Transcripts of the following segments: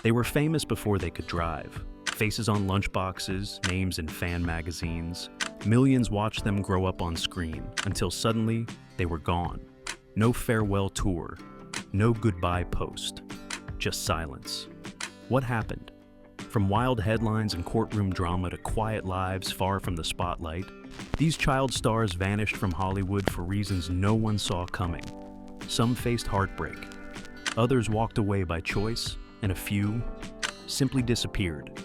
They were famous before they could drive. Faces on lunchboxes, names in fan magazines. Millions watched them grow up on screen until suddenly they were gone. No farewell tour, no goodbye post, just silence. What happened? From wild headlines and courtroom drama to quiet lives far from the spotlight, these child stars vanished from Hollywood for reasons no one saw coming. Some faced heartbreak, others walked away by choice, and a few simply disappeared.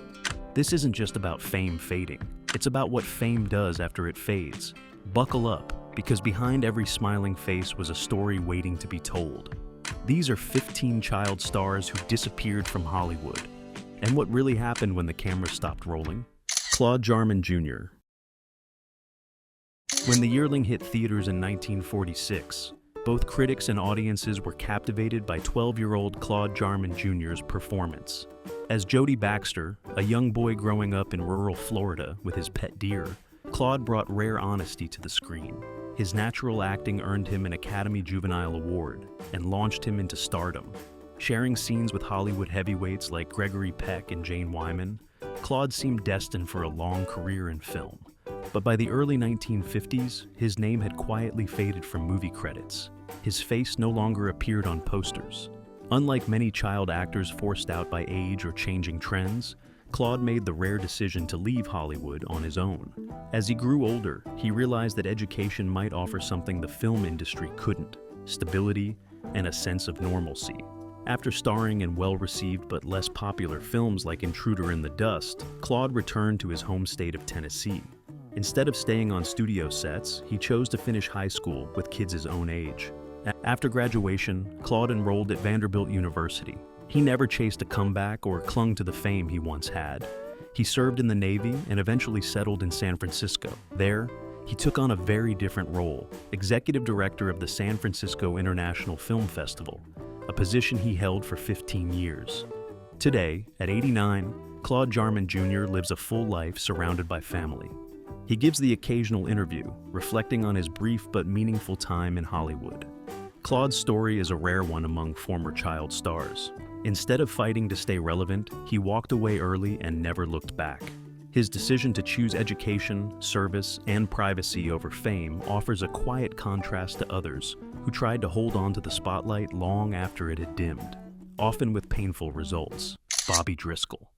This isn't just about fame fading, it's about what fame does after it fades. Buckle up, because behind every smiling face was a story waiting to be told. These are 15 child stars who disappeared from Hollywood. And what really happened when the camera stopped rolling? Claude Jarman Jr. When The Yearling hit theaters in 1946, both critics and audiences were captivated by 12-year-old Claude Jarman Jr.'s performance. As Jody Baxter, a young boy growing up in rural Florida with his pet deer, Claude brought rare honesty to the screen. His natural acting earned him an Academy Juvenile Award and launched him into stardom. Sharing scenes with Hollywood heavyweights like Gregory Peck and Jane Wyman, Claude seemed destined for a long career in film. But by the early 1950s, his name had quietly faded from movie credits. His face no longer appeared on posters. Unlike many child actors forced out by age or changing trends, Claude made the rare decision to leave Hollywood on his own. As he grew older, he realized that education might offer something the film industry couldn't: stability and a sense of normalcy. After starring in well-received but less popular films like Intruder in the Dust, Claude returned to his home state of Tennessee. Instead of staying on studio sets, he chose to finish high school with kids his own age. After graduation, Claude enrolled at Vanderbilt University. He never chased a comeback or clung to the fame he once had. He served in the Navy and eventually settled in San Francisco. There, he took on a very different role: executive director of the San Francisco International Film Festival, a position he held for 15 years. Today, at 89, Claude Jarman Jr. lives a full life surrounded by family. He gives the occasional interview, reflecting on his brief but meaningful time in Hollywood. Claude's story is a rare one among former child stars. Instead of fighting to stay relevant, he walked away early and never looked back. His decision to choose education, service, and privacy over fame offers a quiet contrast to others who tried to hold on to the spotlight long after it had dimmed, often with painful results. Bobby Driscoll.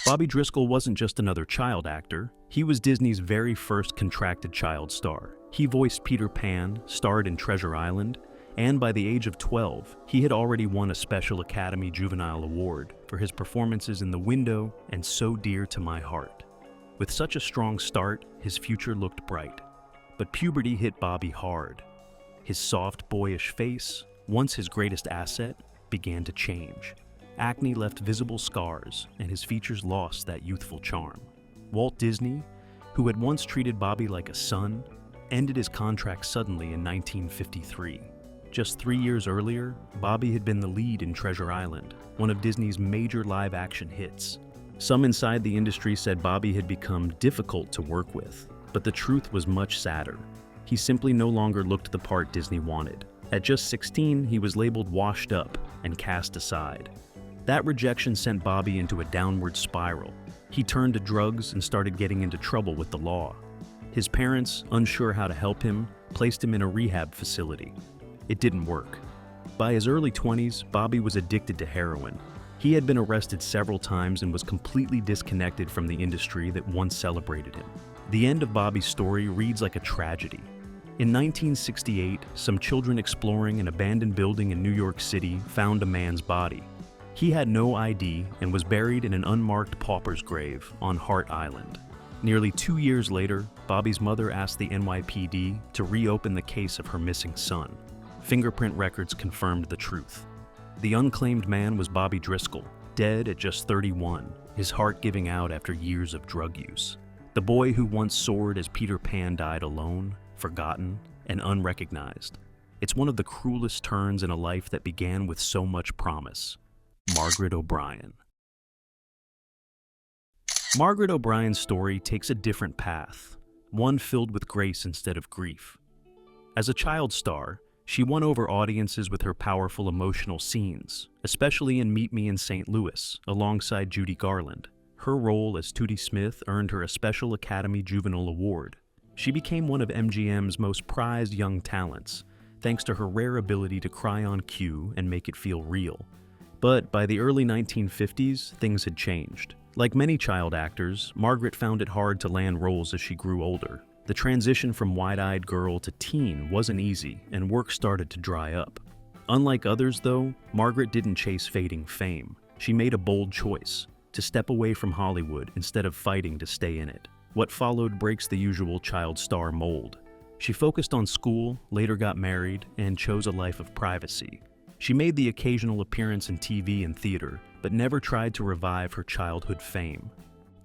Bobby Driscoll wasn't just another child actor, he was Disney's very first contracted child star. He voiced Peter Pan, starred in Treasure Island, and by the age of 12, he had already won a special Academy Juvenile Award for his performances in The Window and So Dear to My Heart. With such a strong start, his future looked bright. But puberty hit Bobby hard. His soft, boyish face, once his greatest asset, began to change. Acne left visible scars, and his features lost that youthful charm. Walt Disney, who had once treated Bobby like a son, ended his contract suddenly in 1953. Just 3 years earlier, Bobby had been the lead in Treasure Island, one of Disney's major live-action hits. Some inside the industry said Bobby had become difficult to work with, but the truth was much sadder. He simply no longer looked the part Disney wanted. At just 16, he was labeled washed up and cast aside. That rejection sent Bobby into a downward spiral. He turned to drugs and started getting into trouble with the law. His parents, unsure how to help him, placed him in a rehab facility. It didn't work. By his early 20s, Bobby was addicted to heroin. He had been arrested several times and was completely disconnected from the industry that once celebrated him. The end of Bobby's story reads like a tragedy. In 1968, some children exploring an abandoned building in New York City found a man's body. He had no ID and was buried in an unmarked pauper's grave on Hart Island. Nearly 2 years later, Bobby's mother asked the NYPD to reopen the case of her missing son. Fingerprint records confirmed the truth. The unclaimed man was Bobby Driscoll, dead at just 31, his heart giving out after years of drug use. The boy who once soared as Peter Pan died alone, forgotten, and unrecognized. It's one of the cruelest turns in a life that began with so much promise. Margaret O'Brien. Margaret O'Brien's story takes a different path, one filled with grace instead of grief. As a child star, She won over audiences with her powerful emotional scenes, especially in Meet Me in St. Louis, alongside Judy Garland. Her role as Tootie Smith earned her a Special Academy Juvenile Award. She became one of MGM's most prized young talents, thanks to her rare ability to cry on cue and make it feel real. But by the early 1950s, things had changed. Like many child actors, Margaret found it hard to land roles as she grew older. The transition from wide-eyed girl to teen wasn't easy, and work started to dry up. Unlike others, though, Margaret didn't chase fading fame. She made a bold choice, to step away from Hollywood instead of fighting to stay in it. What followed breaks the usual child star mold. She focused on school, later got married, and chose a life of privacy. She made the occasional appearance in TV and theater, but never tried to revive her childhood fame.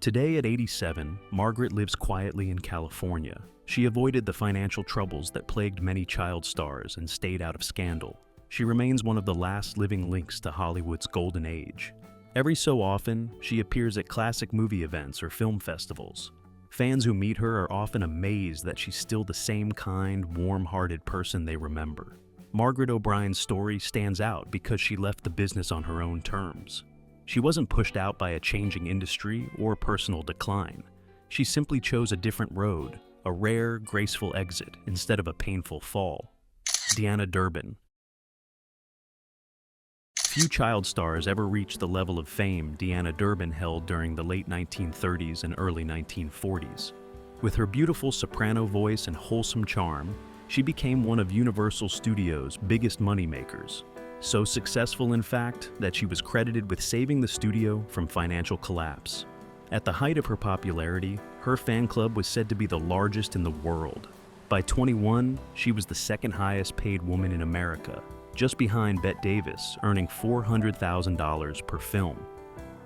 Today at 87, Margaret lives quietly in California. She avoided the financial troubles that plagued many child stars and stayed out of scandal. She remains one of the last living links to Hollywood's golden age. Every so often, she appears at classic movie events or film festivals. Fans who meet her are often amazed that she's still the same kind, warm-hearted person they remember. Margaret O'Brien's story stands out because she left the business on her own terms. She wasn't pushed out by a changing industry or personal decline. She simply chose a different road, a rare, graceful exit instead of a painful fall. Deanna Durbin. Few child stars ever reached the level of fame Deanna Durbin held during the late 1930s and early 1940s. With her beautiful soprano voice and wholesome charm, she became one of Universal Studios' biggest moneymakers. So successful, in fact, that she was credited with saving the studio from financial collapse. At the height of her popularity, her fan club was said to be the largest in the world. By 21, she was the second highest paid woman in America, just behind Bette Davis, earning $400,000 per film.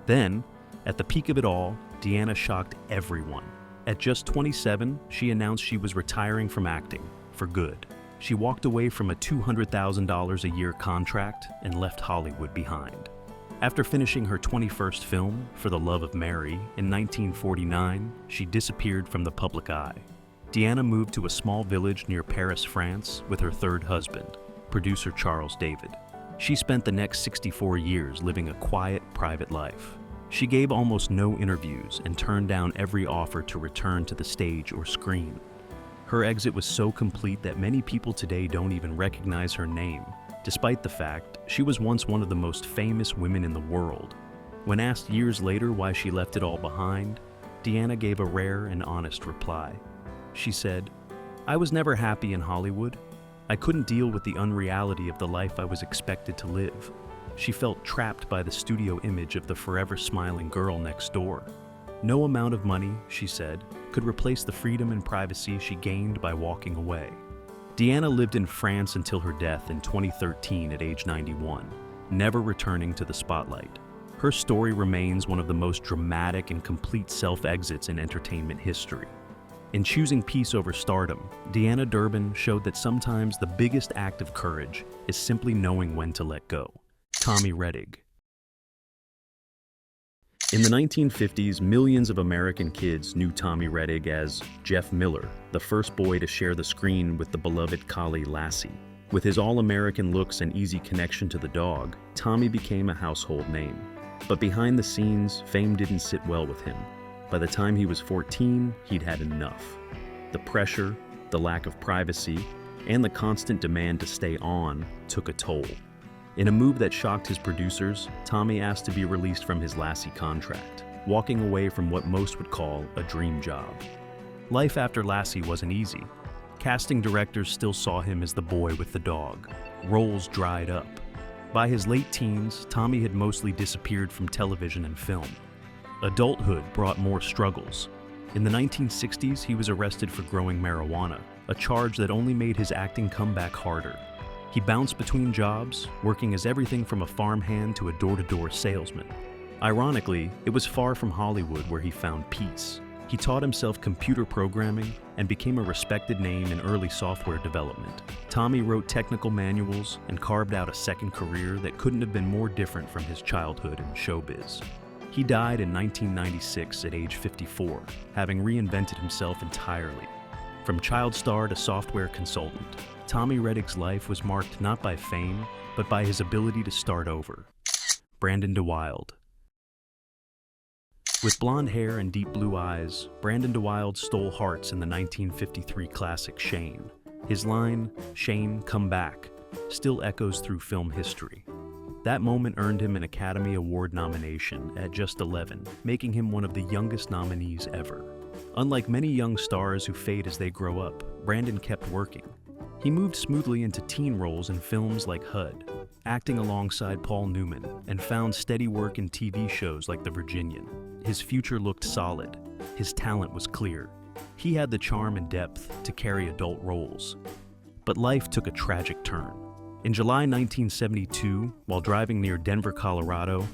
Then, at the peak of it all, Deanna shocked everyone. At just 27, she announced she was retiring from acting, for good. She walked away from a $200,000 a year contract and left Hollywood behind. After finishing her 21st film, For the Love of Mary, in 1949, she disappeared from the public eye. Deanna moved to a small village near Paris, France, with her third husband, producer Charles David. She spent the next 64 years living a quiet, private life. She gave almost no interviews and turned down every offer to return to the stage or screen. Her exit was so complete that many people today don't even recognize her name, despite the fact she was once one of the most famous women in the world. When asked years later why she left it all behind, Deanna gave a rare and honest reply. She said, "I was never happy in Hollywood. I couldn't deal with the unreality of the life I was expected to live." She felt trapped by the studio image of the forever smiling girl next door. No amount of money, she said, could replace the freedom and privacy she gained by walking away. Deanna lived in France until her death in 2013 at age 91, never returning to the spotlight. Her story remains one of the most dramatic and complete self-exits in entertainment history. In choosing peace over stardom, Deanna Durbin showed that sometimes the biggest act of courage is simply knowing when to let go. Tommy Rettig. In the 1950s, millions of American kids knew Tommy Rettig as Jeff Miller, the first boy to share the screen with the beloved collie Lassie. With his all-American looks and easy connection to the dog, Tommy became a household name. But behind the scenes, fame didn't sit well with him. By the time he was 14, he'd had enough. The pressure, the lack of privacy, and the constant demand to stay on took a toll. In a move that shocked his producers, Tommy asked to be released from his Lassie contract, walking away from what most would call a dream job. Life after Lassie wasn't easy. Casting directors still saw him as the boy with the dog. Roles dried up. By his late teens, Tommy had mostly disappeared from television and film. Adulthood brought more struggles. In the 1960s, he was arrested for growing marijuana, a charge that only made his acting comeback harder. He bounced between jobs, working as everything from a farmhand to a door-to-door salesman. Ironically, it was far from Hollywood where he found peace. He taught himself computer programming and became a respected name in early software development. Tommy wrote technical manuals and carved out a second career that couldn't have been more different from his childhood in showbiz. He died in 1996 at age 54, having reinvented himself entirely. From child star to software consultant, Tommy Rettig's life was marked not by fame, but by his ability to start over. Brandon deWilde. With blonde hair and deep blue eyes, Brandon deWilde stole hearts in the 1953 classic Shane. His line, "Shane, come back," still echoes through film history. That moment earned him an Academy Award nomination at just 11, making him one of the youngest nominees ever. Unlike many young stars who fade as they grow up, Brandon kept working. He moved smoothly into teen roles in films like HUD, acting alongside Paul Newman, and found steady work in TV shows like The Virginian. His future looked solid. His talent was clear. He had the charm and depth to carry adult roles. But life took a tragic turn. In July 1972, while driving near Denver, Colorado,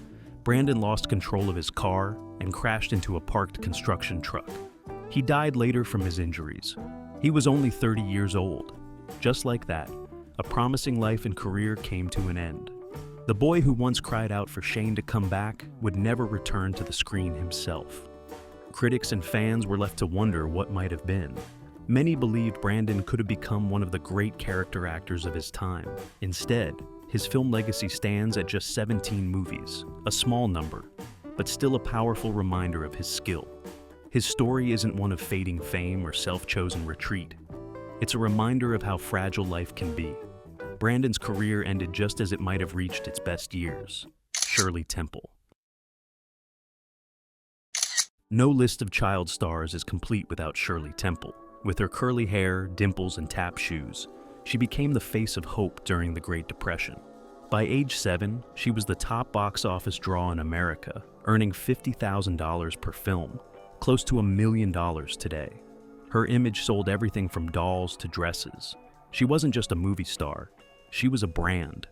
Brandon lost control of his car and crashed into a parked construction truck. He died later from his injuries. He was only 30 years old. Just like that, a promising life and career came to an end. The boy who once cried out for Shane to come back would never return to the screen himself. Critics and fans were left to wonder what might have been. Many believed Brandon could have become one of the great character actors of his time. Instead, his film legacy stands at just 17 movies, a small number, but still a powerful reminder of his skill. His story isn't one of fading fame or self-chosen retreat. It's a reminder of how fragile life can be. Brandon's career ended just as it might have reached its best years. Shirley Temple. No list of child stars is complete without Shirley Temple. With her curly hair, dimples, and tap shoes, she became the face of hope during the Great Depression. By age 7, she was the top box office draw in America, earning $50,000 per film, close to $1 million today. Her image sold everything from dolls to dresses. She wasn't just a movie star, she was a brand.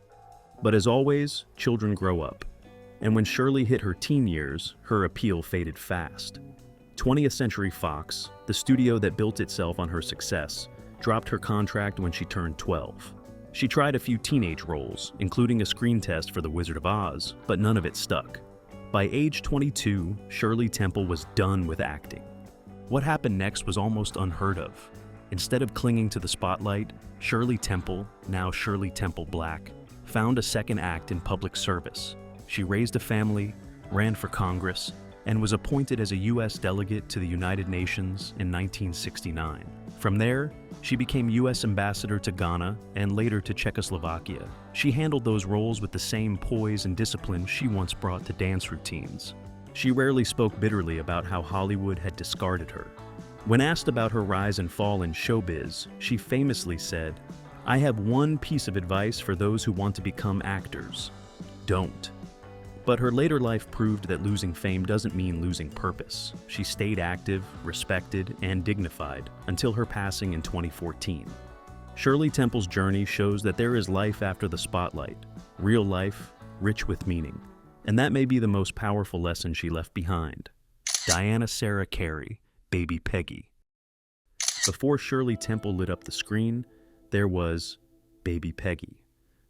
But as always, children grow up. And when Shirley hit her teen years, her appeal faded fast. 20th Century Fox, the studio that built itself on her success, dropped her contract when she turned 12. She tried a few teenage roles, including a screen test for The Wizard of Oz, but none of it stuck. By age 22, Shirley Temple was done with acting. What happened next was almost unheard of. Instead of clinging to the spotlight, Shirley Temple, now Shirley Temple Black, found a second act in public service. She raised a family, ran for Congress, and was appointed as a U.S. delegate to the United Nations in 1969. From there, she became U.S. ambassador to Ghana and later to Czechoslovakia. She handled those roles with the same poise and discipline she once brought to dance routines. She rarely spoke bitterly about how Hollywood had discarded her. When asked about her rise and fall in showbiz, she famously said, "I have one piece of advice for those who want to become actors: don't." But her later life proved that losing fame doesn't mean losing purpose. She stayed active, respected, and dignified until her passing in 2014. Shirley Temple's journey shows that there is life after the spotlight, real life, rich with meaning. And that may be the most powerful lesson she left behind. Diana Serra Cary, Baby Peggy. Before Shirley Temple lit up the screen, there was Baby Peggy.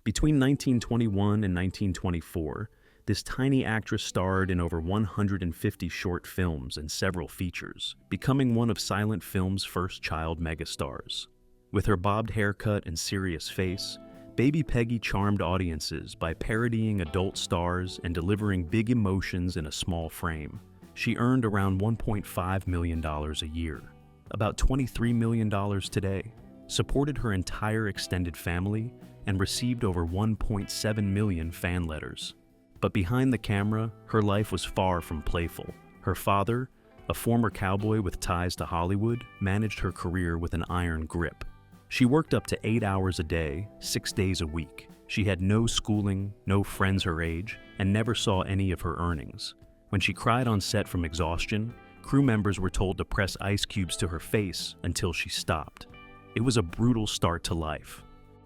Between 1921 and 1924, this tiny actress starred in over 150 short films and several features, becoming one of silent film's first child megastars. With her bobbed haircut and serious face, Baby Peggy charmed audiences by parodying adult stars and delivering big emotions in a small frame. She earned around $1.5 million a year, about $23 million today, supported her entire extended family, and received over 1.7 million fan letters. But behind the camera, her life was far from playful. Her father, a former cowboy with ties to Hollywood, managed her career with an iron grip. She worked up to 8 hours a day, 6 days a week. She had no schooling, no friends her age, and never saw any of her earnings. When she cried on set from exhaustion, crew members were told to press ice cubes to her face until she stopped. It was a brutal start to life.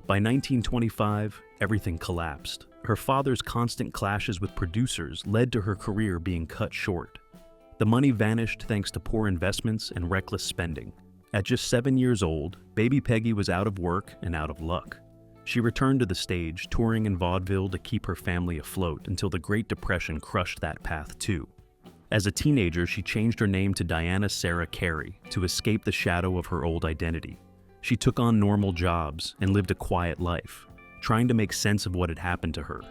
By 1925, everything collapsed. Her father's constant clashes with producers led to her career being cut short. The money vanished thanks to poor investments and reckless spending. At just 7 years old, Baby Peggy was out of work and out of luck. She returned to the stage, touring in vaudeville to keep her family afloat until the Great Depression crushed that path too. As a teenager, she changed her name to Diana Serra Cary to escape the shadow of her old identity. She took on normal jobs and lived a quiet life, trying to make sense of what had happened to her.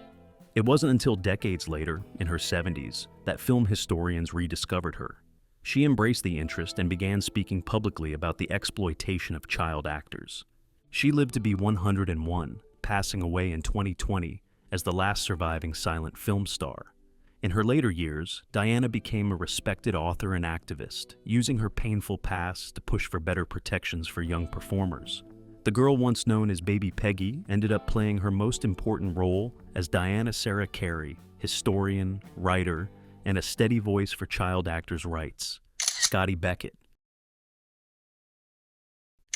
It wasn't until decades later, in her 70s, that film historians rediscovered her. She embraced the interest and began speaking publicly about the exploitation of child actors. She lived to be 101, passing away in 2020 as the last surviving silent film star. In her later years, Deanna became a respected author and activist, using her painful past to push for better protections for young performers. The girl once known as Baby Peggy ended up playing her most important role as Diana Serra Cary, historian, writer, and a steady voice for child actors' rights, Scotty Beckett.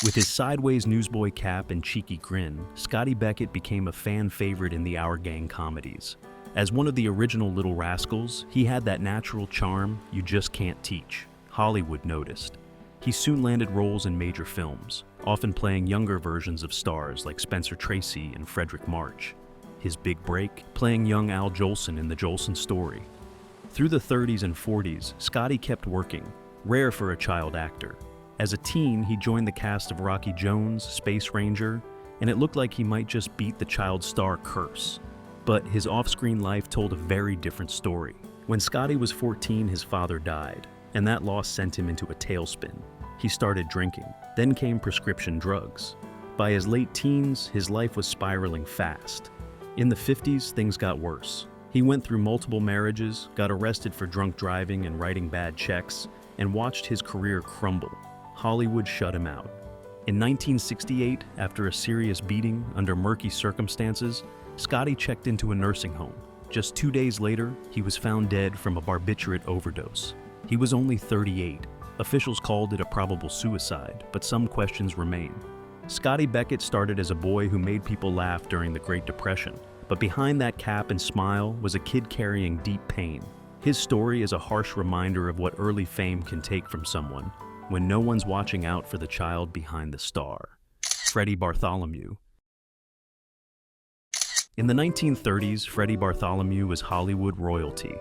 With his sideways newsboy cap and cheeky grin, Scotty Beckett became a fan favorite in the Our Gang comedies. As one of the original Little Rascals, he had that natural charm you just can't teach. Hollywood noticed. He soon landed roles in major films, often playing younger versions of stars like Spencer Tracy and Frederick March. His big break, playing young Al Jolson in The Jolson Story. Through the 30s and 40s, Scotty kept working, rare for a child actor. As a teen, he joined the cast of Rocky Jones, Space Ranger, and it looked like he might just beat the child star curse. But his off-screen life told a very different story. When Scotty was 14, his father died, and that loss sent him into a tailspin. He started drinking. Then came prescription drugs. By his late teens, his life was spiraling fast. In the 50s, things got worse. He went through multiple marriages, got arrested for drunk driving and writing bad checks, and watched his career crumble. Hollywood shut him out. In 1968, after a serious beating under murky circumstances, Scotty checked into a nursing home. Just 2 days later, he was found dead from a barbiturate overdose. He was only 38. Officials called it a probable suicide, but some questions remain. Scotty Beckett started as a boy who made people laugh during the Great Depression, but behind that cap and smile was a kid carrying deep pain. His story is a harsh reminder of what early fame can take from someone when no one's watching out for the child behind the star. Freddie Bartholomew. In the 1930s, Freddie Bartholomew was Hollywood royalty.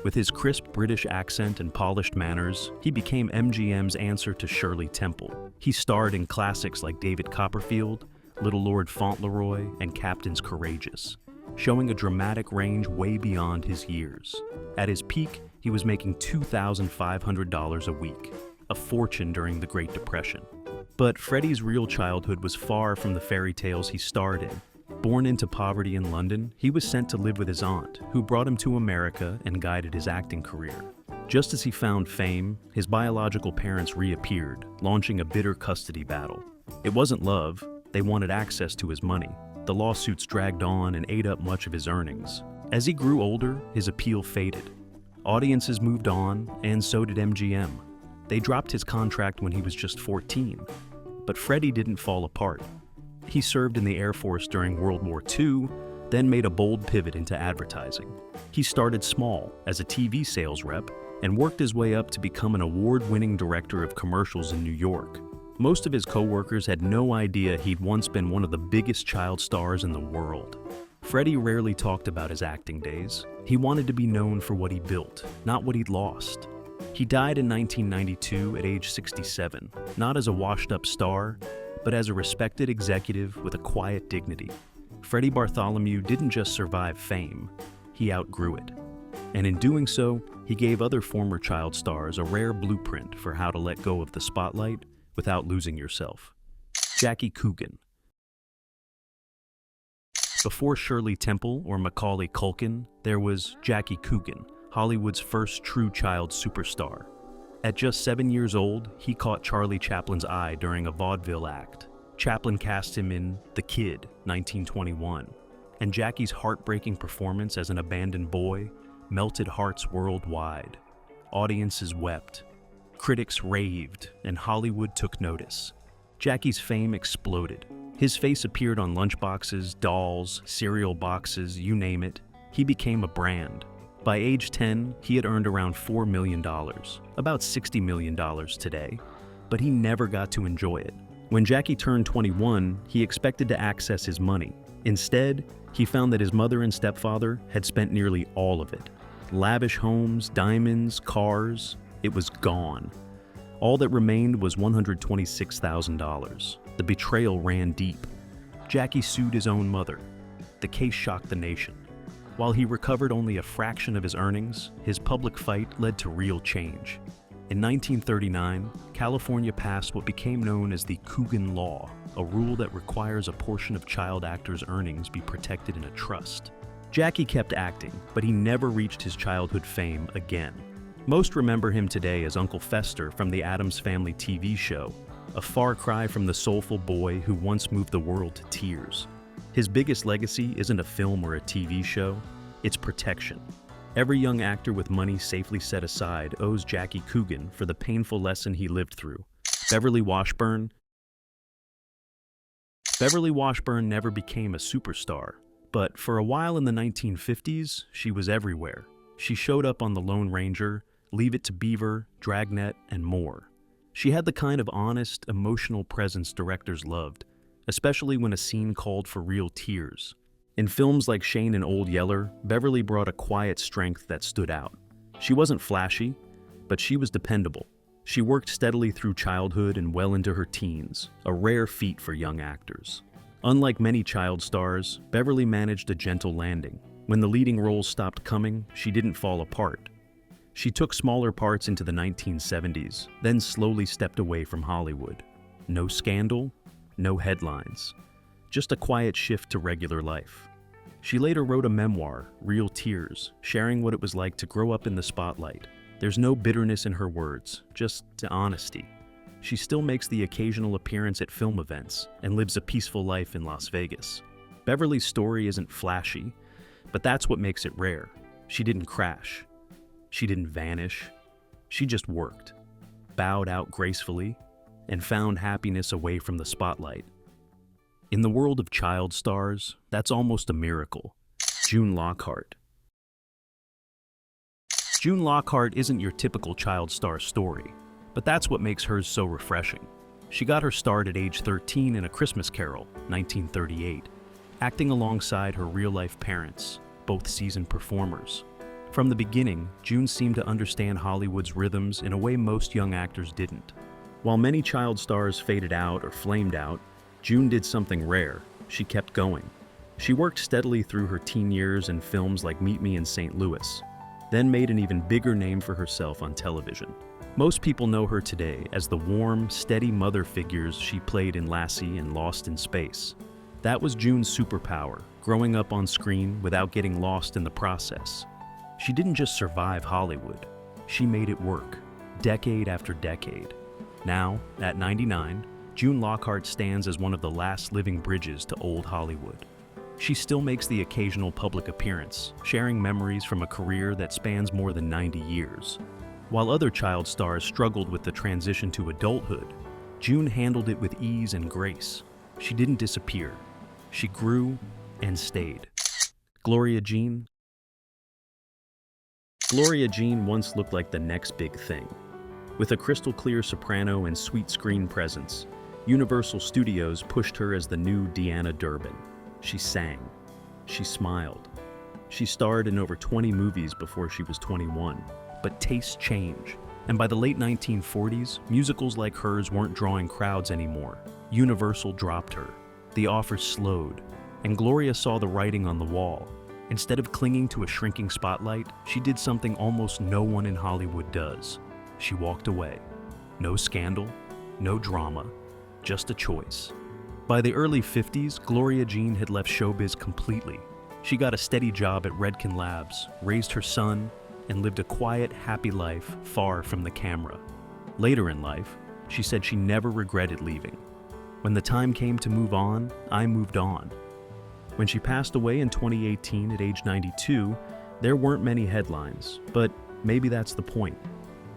With his crisp British accent and polished manners, he became MGM's answer to Shirley Temple. He starred in classics like David Copperfield, Little Lord Fauntleroy, and Captains Courageous, showing a dramatic range way beyond his years. At his peak, he was making $2,500 a week, a fortune during the Great Depression. But Freddie's real childhood was far from the fairy tales he starred in. Born into poverty in London, he was sent to live with his aunt, who brought him to America and guided his acting career. Just as he found fame, his biological parents reappeared, launching a bitter custody battle. It wasn't love, they wanted access to his money. The lawsuits dragged on and ate up much of his earnings. As he grew older, his appeal faded. Audiences moved on, and so did MGM. They dropped his contract when he was just 14. But Freddie didn't fall apart. He served in the Air Force during World War II, then made a bold pivot into advertising. He started small as a TV sales rep and worked his way up to become an award-winning director of commercials in New York. Most of his co-workers had no idea he'd once been one of the biggest child stars in the world. Freddie rarely talked about his acting days. He wanted to be known for what he built, not what he'd lost. He died in 1992 at age 67, not as a washed-up star, but as a respected executive with a quiet dignity. Freddie Bartholomew didn't just survive fame, he outgrew it. And in doing so, he gave other former child stars a rare blueprint for how to let go of the spotlight without losing yourself. Jackie Coogan. Before Shirley Temple or Macaulay Culkin, there was Jackie Coogan, Hollywood's first true child superstar. At just 7 years old, he caught Charlie Chaplin's eye during a vaudeville act. Chaplin cast him in The Kid, 1921, and Jackie's heartbreaking performance as an abandoned boy melted hearts worldwide. Audiences wept, critics raved, and Hollywood took notice. Jackie's fame exploded. His face appeared on lunchboxes, dolls, cereal boxes, you name it. He became a brand. By age 10, he had earned around $4 million, about $60 million today, but he never got to enjoy it. When Jackie turned 21, he expected to access his money. Instead, he found that his mother and stepfather had spent nearly all of it. Lavish homes, diamonds, cars, it was gone. All that remained was $126,000. The betrayal ran deep. Jackie sued his own mother. The case shocked the nation. While he recovered only a fraction of his earnings, his public fight led to real change. In 1939, California passed what became known as the Coogan Law, a rule that requires a portion of child actors' earnings be protected in a trust. Jackie kept acting, but he never reached his childhood fame again. Most remember him today as Uncle Fester from the Addams Family TV show, a far cry from the soulful boy who once moved the world to tears. His biggest legacy isn't a film or a TV show, it's protection. Every young actor with money safely set aside owes Jackie Coogan for the painful lesson he lived through. Beverly Washburn never became a superstar, but for a while in the 1950s, she was everywhere. She showed up on The Lone Ranger, Leave It to Beaver, Dragnet, and more. She had the kind of honest, emotional presence directors loved, especially when a scene called for real tears. In films like Shane and Old Yeller, Beverly brought a quiet strength that stood out. She wasn't flashy, but she was dependable. She worked steadily through childhood and well into her teens, a rare feat for young actors. Unlike many child stars, Beverly managed a gentle landing. When the leading roles stopped coming, she didn't fall apart. She took smaller parts into the 1970s, then slowly stepped away from Hollywood. No scandal, no headlines. Just a quiet shift to regular life. She later wrote a memoir, Real Tears, sharing what it was like to grow up in the spotlight. There's no bitterness in her words, just honesty. She still makes the occasional appearance at film events and lives a peaceful life in Las Vegas. Beverly's story isn't flashy, but that's what makes it rare. She didn't crash. She didn't vanish. She just worked, bowed out gracefully, and found happiness away from the spotlight. In the world of child stars, that's almost a miracle. June Lockhart. June Lockhart isn't your typical child star story, but that's what makes hers so refreshing. She got her start at age 13 in A Christmas Carol, 1938, acting alongside her real-life parents, both seasoned performers. From the beginning, June seemed to understand Hollywood's rhythms in a way most young actors didn't. While many child stars faded out or flamed out, June did something rare. She kept going. She worked steadily through her teen years in films like Meet Me in St. Louis, then made an even bigger name for herself on television. Most people know her today as the warm, steady mother figures she played in Lassie and Lost in Space. That was June's superpower, growing up on screen without getting lost in the process. She didn't just survive Hollywood, she made it work, decade after decade. Now, at 99, June Lockhart stands as one of the last living bridges to old Hollywood. She still makes the occasional public appearance, sharing memories from a career that spans more than 90 years. While other child stars struggled with the transition to adulthood, June handled it with ease and grace. She didn't disappear. She grew and stayed. Gloria Jean. Gloria Jean once looked like the next big thing. With a crystal-clear soprano and sweet screen presence, Universal Studios pushed her as the new Deanna Durbin. She sang. She smiled. She starred in over 20 movies before she was 21. But tastes change, and by the late 1940s, musicals like hers weren't drawing crowds anymore. Universal dropped her. The offer slowed, and Gloria saw the writing on the wall. Instead of clinging to a shrinking spotlight, she did something almost no one in Hollywood does. She walked away. No scandal, no drama, just a choice. By the early 50s, Gloria Jean had left showbiz completely. She got a steady job at Redken Labs, raised her son, and lived a quiet, happy life far from the camera. Later in life, she said she never regretted leaving. When the time came to move on, I moved on. When she passed away in 2018 at age 92, there weren't many headlines, but maybe that's the point.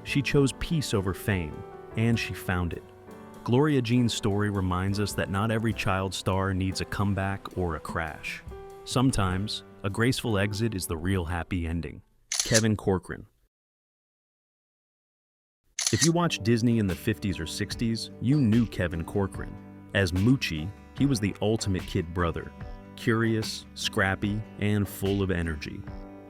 She chose peace over fame, and she found it. Gloria Jean's story reminds us that not every child star needs a comeback or a crash. Sometimes, a graceful exit is the real happy ending. Kevin Corcoran. If you watched Disney in the 50s or 60s, you knew Kevin Corcoran. As Moochie, he was the ultimate kid brother, curious, scrappy, and full of energy.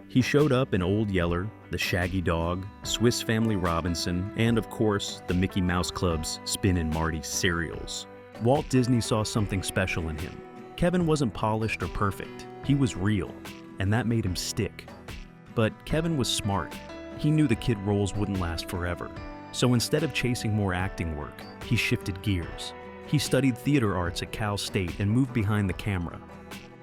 He showed up in Old Yeller, The Shaggy Dog, Swiss Family Robinson, and of course, the Mickey Mouse Club's Spin and Marty serials. Walt Disney saw something special in him. Kevin wasn't polished or perfect. He was real, and that made him stick. But Kevin was smart. He knew the kid roles wouldn't last forever. So instead of chasing more acting work, he shifted gears. He studied theater arts at Cal State and moved behind the camera.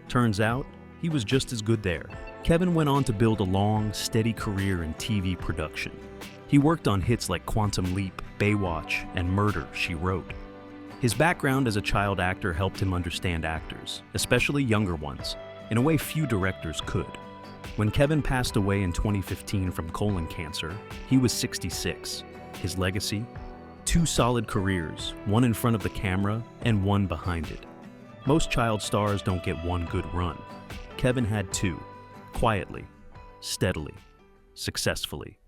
Turns out, he was just as good there. Kevin went on to build a long, steady career in TV production. He worked on hits like Quantum Leap, Baywatch, and Murder, She Wrote. His background as a child actor helped him understand actors, especially younger ones, in a way few directors could. When Kevin passed away in 2015 from colon cancer, he was 66. His legacy? 2 solid careers, one in front of the camera and one behind it. Most child stars don't get one good run. Kevin had 2, quietly, steadily, successfully.